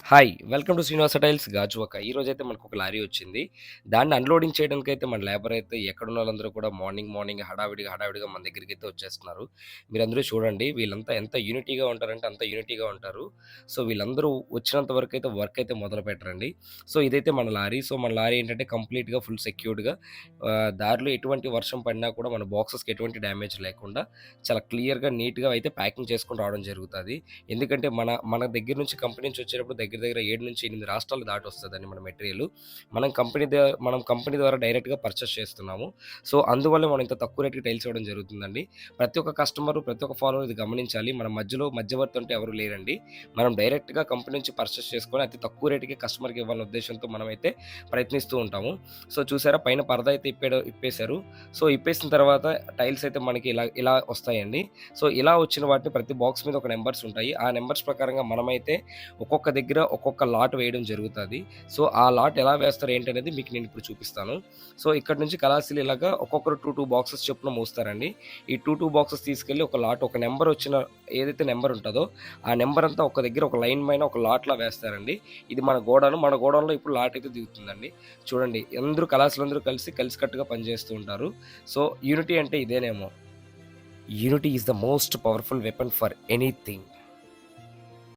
Hi! Welcome to Srinivasa tiles Gajuwaka. ఈరోజైతే మనకొక lorry వచ్చింది. దాన్ని అన్‌లోడింగ్ చేయడానికైతే మన లేబర్ అయితే ఎక్కడున్నోళ్ళందరూ కూడా మార్నింగ్ హడావిడిగా మన దగ్గరికైతే వచ్చేస్తున్నారు. మీరందరూ చూడండి వీళ్ళంతా ఎంత యూనిటీగా ఉంటారంటే అంత యూనిటీగా ఉంటారు. సో, వీళ్ళందరూ వచ్చినంత వరకైతే వర్క్ అయితే మొదలుపెట్టరండి. సో, ఇదైతే మన లారీ. సో, మన లారీ ఏంటంటే కంప్లీట్‌గా ఫుల్ సెక్యూర్డ్‌గా దారిలో ఎటువంటి వర్షం పడినా కూడా మన బాక్సెస్‌కి ఎటువంటి డ్యామేజ్ లేకుండా చాలా క్లియర్‌గా, నీట్‌గా అయితే ప్యాకింగ్ చేసుకొని రావడం జరుగుతది. ఎందుకంటే మన దగ్గర నుంచి కంపెనీ నుంచి వచ్చేటప్పుడు దగ్గర దగ్గర 7-8 రాష్ట్రాలు దాటొస్తదండి మన మెటీరియలు. మనం కంపెనీ ద్వారా డైరెక్ట్‌గా పర్చేస్ చేస్తున్నాము. సో, అందువల్లే మనం ఇంత తక్కువ రేట్‌కి టైల్స్ ఇవ్వడం జరుగుతుందండి. ప్రతి ఒక్క కస్టమరు, ప్రతి ఒక్క ఫాలోవర్ ఇది గమనించాలి. మన మధ్యలో మధ్యవర్తి అంటూ ఎవరు లేరండి. మనం డైరెక్ట్‌గా కంపెనీ నుంచి పర్చేస్ చేసుకొని అతి తక్కువ రేట్‌కి కస్టమర్‌కి ఇవ్వాలనే ఉద్దేశ్యంతో మనమైతే ప్రయత్నిస్తూ ఉంటాము. సో, చూసారా పైన పరదా అయితే ఇప్పేశారు. సో, ఇప్పేసిన తర్వాత టైల్స్ అయితే మనకి ఇలా ఇలా వస్తాయండి. సో, ఇలా వచ్చిన వాటిని ప్రతి బాక్స్ మీద ఒక నంబర్స్ ఉంటాయి. ఆ నంబర్స్ ప్రకారంగా మనమైతే ఒక్కొక్క దగ్గర ఒక్కొక్క లాట్ వేయడం జరుగుతది. సో, ఆ లాట్ ఎలా వేస్తారు ఏంటనేది మీకు నేనిప్పుడు చూపిస్తాను. సో, ఇక్కడి నుంచి కళాశీల ఇలాగా ఒక్కొక్కరు 2 బాక్సెస్ చొప్పున మోస్తారండి. ఈ 2 బాక్సెస్ తీసుకెళ్ళి ఒక లాట్ ఒక నంబర్ వచ్చిన ఏదైతే నంబర్ ఉంటదో, ఆ నంబర్ అంతా ఒక దగ్గర ఒక లైన్ పైన ఒక లాట్‌లా వేస్తారండి. ఇది మన గోడౌన్. మన గోడౌన్‌లో ఇప్పుడు లాట్ అయితే దిగుతుందండి. చూడండి అందరూ కళాశాలందరూ కలిసికట్టుగా పనిచేస్తూ ఉంటారు. సో, యూనిటీ అంటే ఇదేనేమో. Unity is the most powerful weapon for anything.